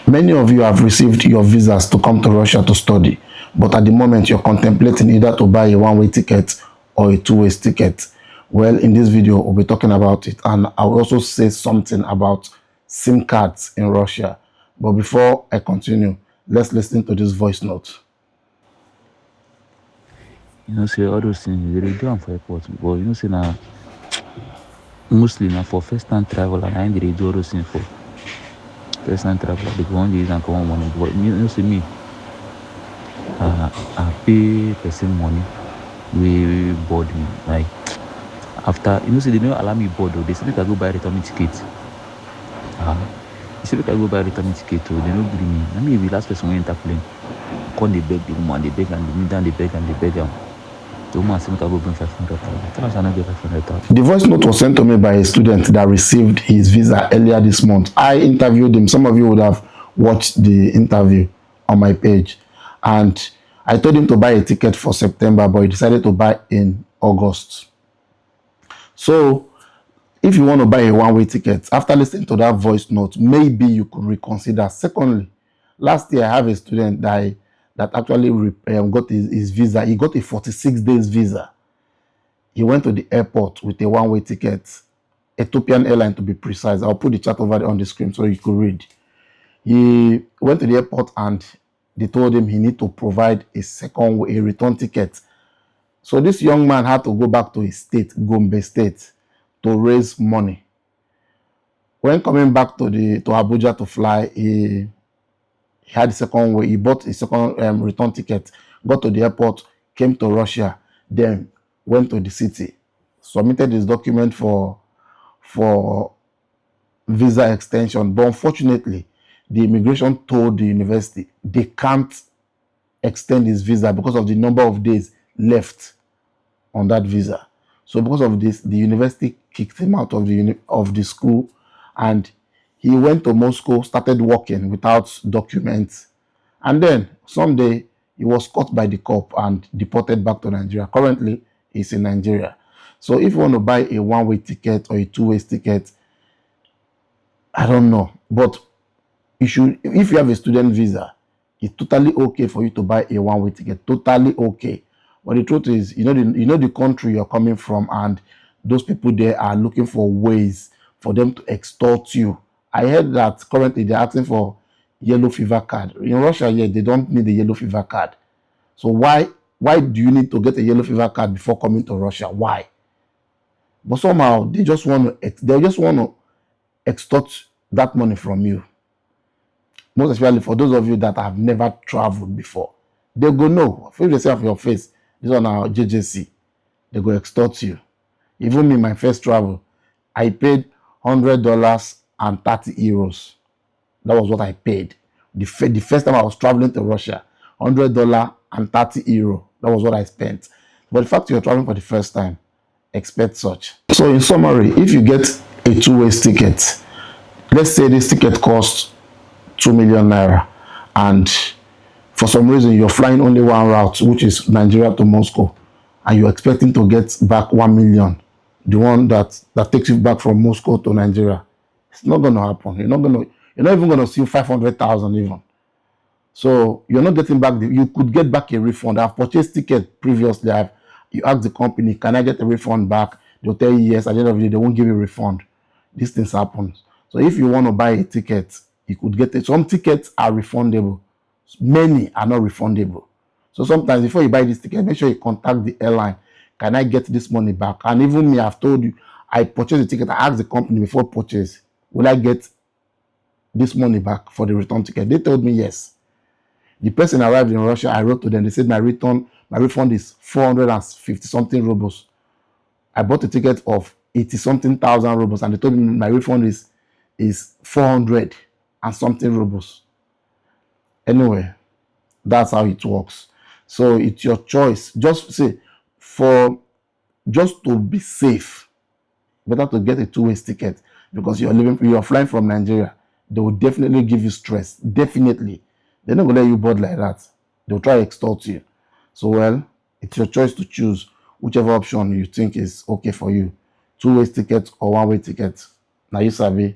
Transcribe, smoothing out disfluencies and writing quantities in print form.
Many of you have received your visas to come to Russia to study, but at the moment you're contemplating either to buy a one-way ticket or a two-way ticket. Well, in this video, we'll be talking about it, and I'll also say something about SIM cards in Russia. But before I continue, let's listen to this voice note. Say all those things, they do them for airport, but say now, mostly now for first-time travel, and I ain't they do all those things for first-time travel. They go on these and come on money, but see me, I pay person money, we board me, like, after, say they don't allow me board, though. They say make I go buy returning ticket. They say make I go buy returning ticket, though. They don't bring me. I mean, the last person went enter plane. Come they beg the woman, they beg and they kneel down, they beg and they beg them. The woman said make I go bring 500,000. Tell us I not get 500,000. The voice note was sent to me by a student that received his visa earlier this month. I interviewed him. Some of you would have watched the interview on my page. And I told him to buy a ticket for September, but he decided to buy in August. So, if you want to buy a one-way ticket, after listening to that voice note, maybe you could reconsider. Secondly, last year I have a student that actually got his visa. He got a 46 days visa. He went to the airport with a one-way ticket, Ethiopian airline to be precise. I'll put the chat over on the screen so you could read. He went to the airport and they told him he need to provide a return ticket. So this young man had to go back to his state, Gombe State, to raise money. When coming back to Abuja to fly, he had the second way. He bought a second return ticket, got to the airport, came to Russia, then went to the city, submitted his document for visa extension. But unfortunately, the immigration told the university they can't extend his visa because of the number of days left on that visa. So because of this, the university kicked him out of the school, and he went to Moscow, started working without documents, and then someday he was caught by the cop and deported back to Nigeria. Currently, he's in Nigeria. So if you want to buy a one-way ticket or a two-way ticket, I don't know, but if you have a student visa, it's totally okay for you to buy a one-way ticket. Totally okay. But the truth is, you know the country you're coming from, and those people there are looking for ways for them to extort you. I heard that currently they're asking for yellow fever card. In Russia, yeah, they don't need a yellow fever card. So why do you need to get a yellow fever card before coming to Russia? Why? But somehow they just want to extort that money from you. Most especially for those of you that have never traveled before. They go, no, if they say off your face, this on our JJC, they go extort you. Even me, my first travel, I paid $100 and 30 euros. That was what I paid. The first time I was traveling to Russia, $100 and 30 euro. That was what I spent. But the fact you're traveling for the first time, expect such. So in summary, if you get a two-way ticket, let's say this ticket costs 2 million naira, and for some reason you're flying only one route, which is Nigeria to Moscow, and you're expecting to get back 1 million, the one that takes you back from Moscow to Nigeria, it's not going to happen. You're not even going to see 500,000 even. So you're not getting back. You could get back a refund. I've purchased ticket previously. You ask the company, can I get a refund back? They'll tell you yes. At the end of the day, they won't give you a refund. These things happen. So if you want to buy a ticket, you could get it. Some tickets are refundable. Many are not refundable. So sometimes before you buy this ticket, make sure you contact the airline. Can I get this money back? And even me, I've told you, I purchased the ticket. I asked the company before purchase, will I get this money back for the return ticket? They told me yes. The person arrived in Russia, I wrote to them. They said my refund is 450 something rubles. I bought a ticket of 80 something thousand rubles, and they told me my refund is 400 and something rubles. Anyway, that's how it works. So it's your choice. Just to be safe, better to get a two-way ticket, because you're flying from Nigeria. They will definitely give you stress. Definitely. They're not gonna let you board like that. They'll try to extort you. So well, it's your choice to choose whichever option you think is okay for you. Two-way ticket or one-way ticket. Now you sabi.